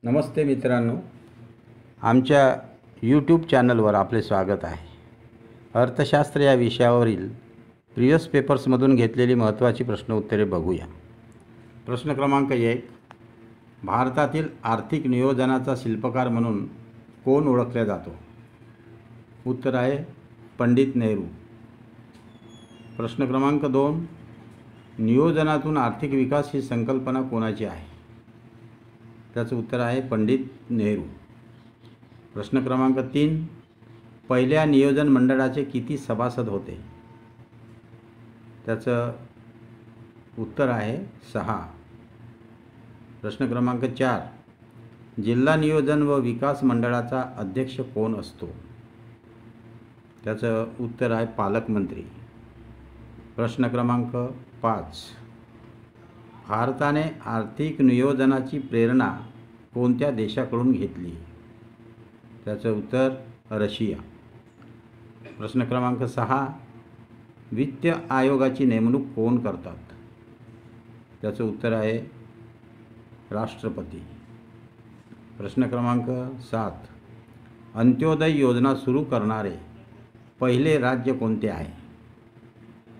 नमस्ते मित्रांनो, आमच्या यूट्यूब चॅनलवर आपले स्वागत आहे. अर्थशास्त्र या विषयावरील प्रिवियस पेपर्समधून घेतलेली महत्त्वाची प्रश्न उत्तरे बघूया. प्रश्न क्रमांक 1. भारतातील आर्थिक नियोजनाचा शिल्पकार म्हणून कोण ओळखला जातो? उत्तर आहे पंडित नेहरू. प्रश्न क्रमांक 2. नियोजनातून आर्थिक विकास ही संकल्पना कोणाची आहे? त्याचं उत्तर आहे पंडित नेहरू. प्रश्न क्रमांक 3. पहिल्या नियोजन मंडळाचे किती सभासद होते? त्याचं उत्तर आहे 6. प्रश्न क्रमांक 4. जिल्हा नियोजन व विकास मंडळाचा अध्यक्ष कोण असतो? त्याचं उत्तर आहे पालकमंत्री. प्रश्न क्रमांक 5. भारताने आर्थिक नियोजनाची प्रेरणा कोणत्या देशाकडून घेतली? त्याचं उत्तर रशिया. प्रश्न क्रमांक 6. वित्त आयोगाची नेमणूक कोण करतात? त्याचं उत्तर आहे राष्ट्रपती. प्रश्न क्रमांक 7. अंत्योदय योजना सुरू करणारे पहिले राज्य कोणते आहे?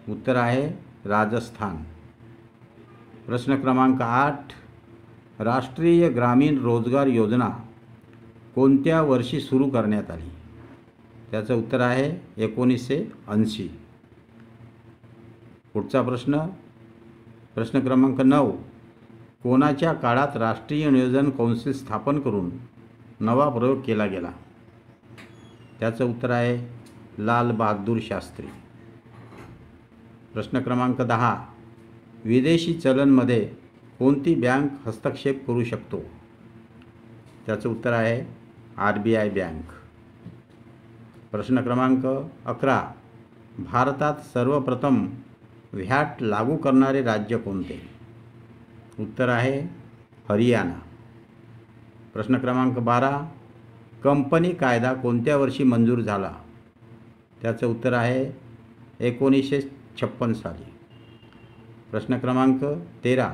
उत्तर आहे राजस्थान. प्रश्न क्रमांक 8. राष्ट्रीय ग्रामीण रोजगार योजना कोणत्या वर्षी सुरू करण्यात आली? त्याचं उत्तर आहे 1980. पुढचा प्रश्न क्रमांक 9. कोणाच्या काळात राष्ट्रीय नियोजन कौन्सिल स्थापन करून नवा प्रयोग केला गेला? त्याचं उत्तर आहे लाल बहादूर शास्त्री. प्रश्न क्रमांक 10. विदेशी चलनमध्ये कोणती बँक हस्तक्षेप करू शकतो? त्याचं उत्तर आहे RBI बँक. प्रश्न क्रमांक 11. भारतात सर्वप्रथम व्हॅट लागू करणारे राज्य कोणते? उत्तर आहे हरियाणा. प्रश्न क्रमांक 12. कंपनी कायदा कोणत्या वर्षी मंजूर झाला? त्याचं उत्तर आहे 1956 साली. प्रश्न क्रमांक 13.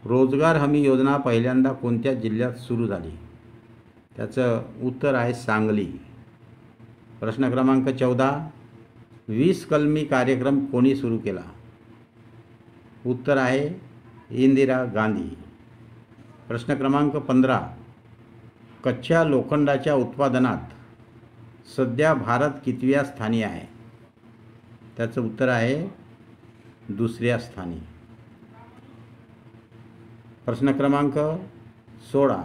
रोजगार हमी योजना पहिल्यांदा कोणत्या जिल्ह्यात सुरू झाली? त्याचं उत्तर आहे सांगली. प्रश्न क्रमांक 14. 20 कलमी कार्यक्रम कोणी सुरू केला? उत्तर आहे इंदिरा गांधी. प्रश्न क्रमांक 15. कच्च्या लोखंडाच्या उत्पादनात सध्या भारत कितव्या स्थानी आहे? त्याचं उत्तर आहे 2ऱ्या स्थानी. प्रश्न क्रमांक 16.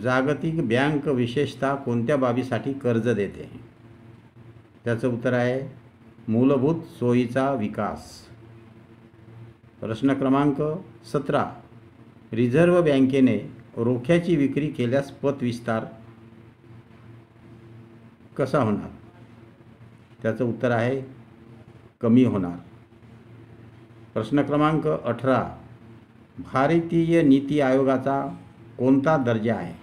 जागतिक बँक विशेषतः कोणत्या बाबीसाठी कर्ज देते? त्याचं उत्तर आहे मूलभूत सोयीचा विकास. प्रश्न क्रमांक 17. रिझर्व्ह बँकेने रोख्याची विक्री केल्यास पतविस्तार कसा होणार? त्याचं उत्तर आहे कमी होणार. प्रश्न क्रमांक 18. भारतीय नीती आयोगाचा कोणता दर्जा आहे?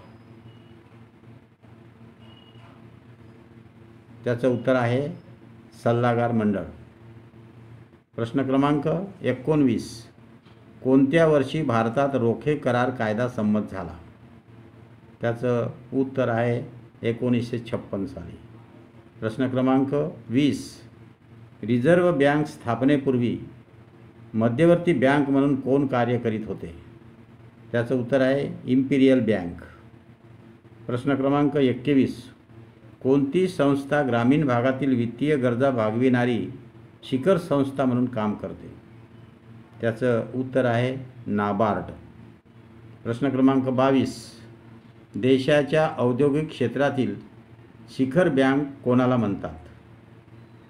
त्याचं उत्तर आहे सल्लागार मंडळ. प्रश्न क्रमांक 19. कोणत्या वर्षी भारतात रोखे करार कायदा संमत झाला? त्याचं उत्तर आहे 1956 साली. प्रश्न क्रमांक 20. रिझर्व्ह बँक स्थापनेपूर्वी मध्यवर्ती बँक म्हणून कोण कार्य करीत होते? त्याचं उत्तर आहे इम्पिरियल बँक. प्रश्न क्रमांक 21. कोणती संस्था ग्रामीण भागातील वित्तीय गरजा भागविणारी शिखर संस्था म्हणून काम करते? त्याचं उत्तर आहे नाबार्ड. प्रश्न क्रमांक 22. देशाच्या औद्योगिक क्षेत्रातील शिखर बँक कोणाला म्हणतात?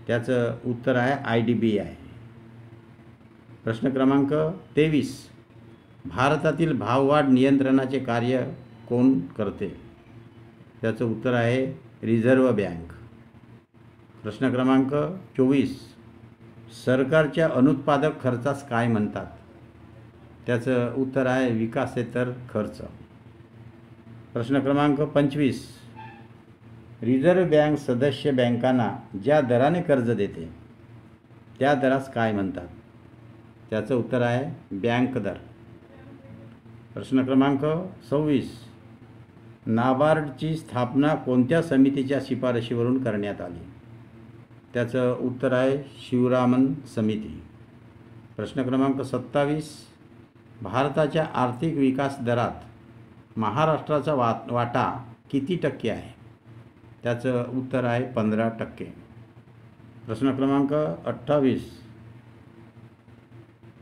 त्याचं उत्तर आहे IDBI. प्रश्न क्रमांक 23. भारतातील भाववाढ नियंत्रणाचे कार्य कोण करते? त्याचं उत्तर आहे रिझर्व्ह बँक. प्रश्न क्रमांक 24. सरकारच्या अनुत्पादक खर्चास काय म्हणतात? त्याचं उत्तर आहे विकासेतर खर्च. प्रश्न क्रमांक 25. रिझर्व्ह बँक सदस्य बँकांना ज्या दराने कर्ज देते त्या दरास काय म्हणतात? त्याचं उत्तर आहे बँक दर. प्रश्न क्रमांक 26. नाबार्डची स्थापना कोणत्या समितीच्या शिफारशीवरून करण्यात आली? त्याचं उत्तर आहे शिवरामन समिती. प्रश्न क्रमांक 27. भारताच्या आर्थिक विकास दरात महाराष्ट्राचा वाटा किती टक्के आहे? त्याचं उत्तर आहे 15%. प्रश्न क्रमांक 28.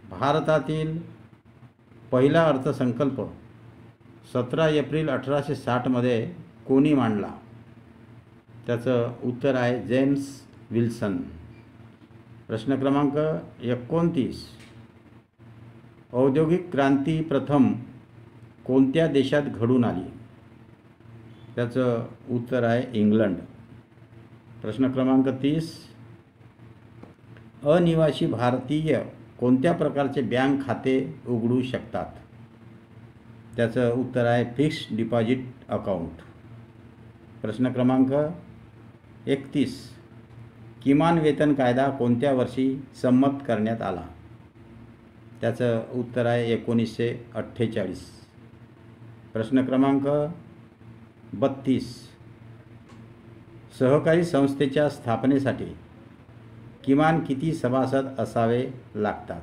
भारतातील पहिला अर्थसंकल्प 17 एप्रिल 1860 कोणी मांडला? त्याचं उत्तर आहे जेम्स विल्सन. प्रश्न क्रमांक 29. औद्योगिक क्रांती प्रथम कोणत्या देशात घडून आली? त्याचं उत्तर आहे इंग्लंड. प्रश्न क्रमांक 30. अनिवासी भारतीय कोणत्या प्रकारचे बँक खाते उघडू शकतात? त्याचं उत्तर आहे फिक्स्ड डिपॉझिट अकाउंट. प्रश्न क्रमांक 31. किमान वेतन कायदा कोणत्या वर्षी संमत करण्यात आला? त्याचं उत्तर आहे 1948. प्रश्न क्रमांक 32. सहकारी संस्थेच्या स्थापनेसाठी किमान किती सभासद असावे लागतात?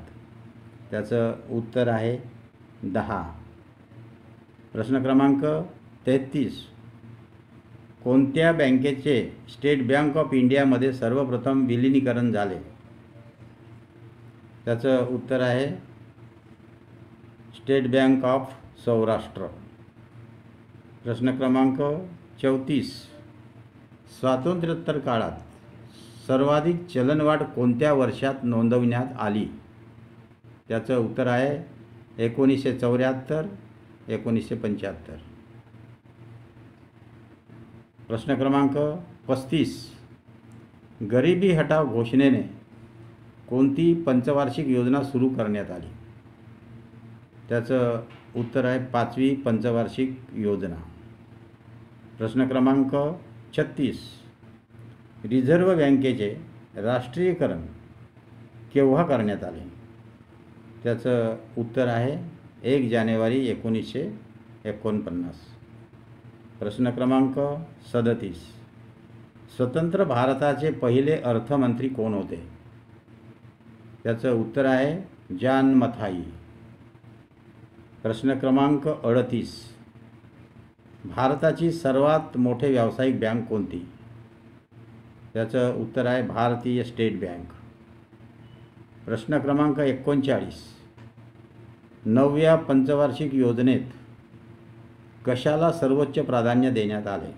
त्याचं उत्तर आहे 10. प्रश्न क्रमांक 33. कोणत्या बँकेचे स्टेट बँक ऑफ इंडियामध्ये सर्वप्रथम विलिनीकरण झाले? त्याचं उत्तर आहे स्टेट बँक ऑफ सौराष्ट्र. प्रश्न क्रमांक 34. स्वातंत्र्योत्तर काळात सर्वाधिक चलनवाढ कोणत्या वर्षात नोंदवण्यात आली? त्याचं उत्तर आहे 1974 1975. प्रश्न क्रमांक 35. गरिबी हटाव घोषणेने कोणती पंचवार्षिक योजना सुरू करण्यात आली? त्याचं उत्तर आहे 5वी पंचवार्षिक योजना. प्रश्न क्रमांक 36. रिझर्व्ह बँकेचे राष्ट्रीयकरण केव्हा करण्यात आले? त्याचं उत्तर आहे 1 जानेवारी 1949. प्रश्न क्रमांक 37. स्वतंत्र भारताचे पहिले अर्थमंत्री कोण होते? त्याचं उत्तर आहे जॉन मथाई. प्रश्न क्रमांक 38. भारताची सर्वात मोठी व्यावसायिक बँक कोणती? त्याचं उत्तर आहे भारतीय स्टेट बँक. प्रश्न क्रमांक 39. 9व्या पंचवार्षिक योजनेत कशाला सर्वोच्च प्राधान्य देण्यात आले?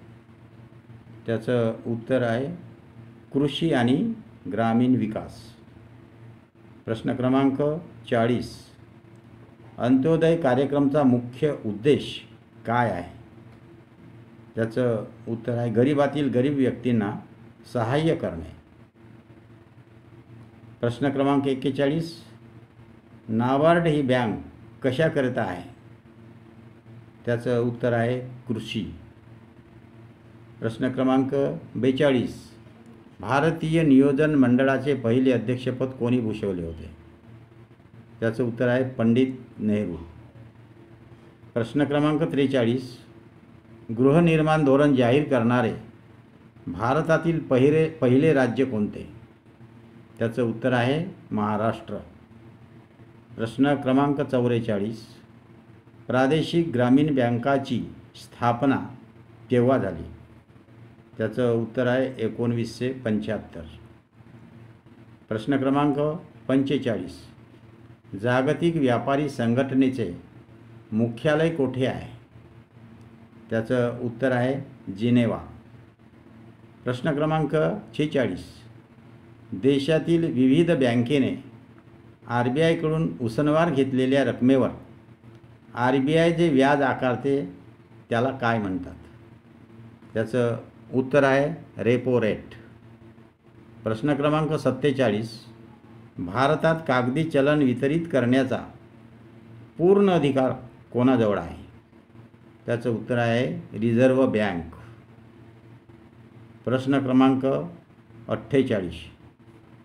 त्याचं उत्तर आहे कृषी आणि ग्रामीण विकास. प्रश्न क्रमांक 40. अंत्योदय कार्यक्रमाचा मुख्य उद्देश काय आहे? त्याचं उत्तर आहे गरिबातील गरीब व्यक्तींना सहाय्य करणे. प्रश्न क्रमांक 41. नाबार्ड ही बँक कशाकरिता आहे? त्याचं उत्तर आहे कृषी. प्रश्न क्रमांक 42. भारतीय नियोजन मंडळाचे पहिले अध्यक्षपद कोणी भूषवले होते? त्याचं उत्तर आहे पंडित नेहरू. प्रश्न क्रमांक 43. गृहनिर्माण धोरण जाहीर करणारे भारतातील पहिले राज्य कोणते? त्याचं उत्तर आहे महाराष्ट्र. प्रश्न क्रमांक 44. प्रादेशिक ग्रामीण बँकाची स्थापना केव्हा झाली? त्याचं उत्तर आहे 1975. प्रश्न क्रमांक 45. जागतिक व्यापारी संघटनेचे मुख्यालय कोठे आहे? त्याचं उत्तर आहे जिनेवा. प्रश्न क्रमांक 46. देशातील विविध बँकेने RBIकडून उसनवार घेतलेल्या रकमेवर RBI जे व्याज आकारते त्याला काय म्हणतात? त्याचं उत्तर आहे रेपो रेट. प्रश्न क्रमांक 47. भारतात कागदी चलन वितरित करण्याचा पूर्ण अधिकार कोणाजवळ आहे? त्याचं उत्तर आहे रिझर्व्ह बँक. प्रश्न क्रमांक 48.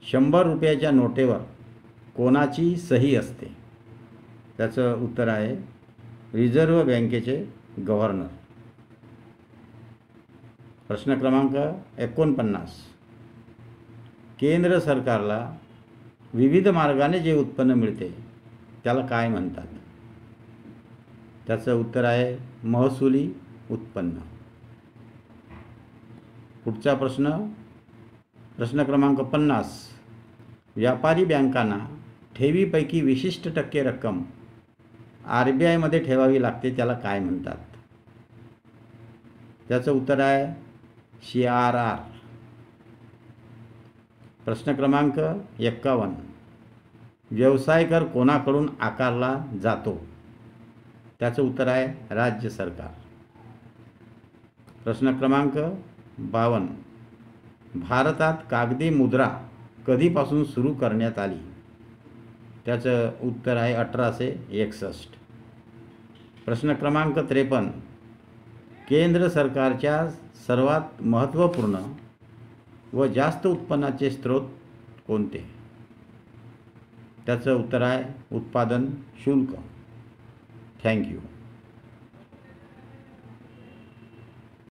100 रुपयाच्या नोटेवर कोणाची सही असते? त्याचं उत्तर आहे रिझर्व्ह बँकेचे गव्हर्नर. प्रश्न क्रमांक 49. केंद्र सरकारला विविध मार्गाने जे उत्पन्न मिळते त्याला काय म्हणतात? त्याचं उत्तर आहे महसुली उत्पन्न. पुढचा प्रश्न क्रमांक 50. व्यापारी बँकांना ठेवीपैकी विशिष्ट टक्के रक्कम RBI मध्ये ठेवावी लागते त्याला काय म्हणतात? त्याचं उत्तर आहे CRR. प्रश्न क्रमांक 51. व्यवसाय कर कोणाकडून आकारला जातो? त्याचं उत्तर आहे राज्य सरकार. प्रश्न क्रमांक 52. भारतात कागदी मुद्रा कधीपासून सुरू करण्यात आली? त्याचं उत्तर आहे 1861. प्रश्न क्रमांक 53. केंद्र सरकारच्या सर्वात महत्त्वपूर्ण व जास्त उत्पन्नाचे स्रोत कोणते? त्याचं उत्तर आहे उत्पादन शुल्क. थँक्यू.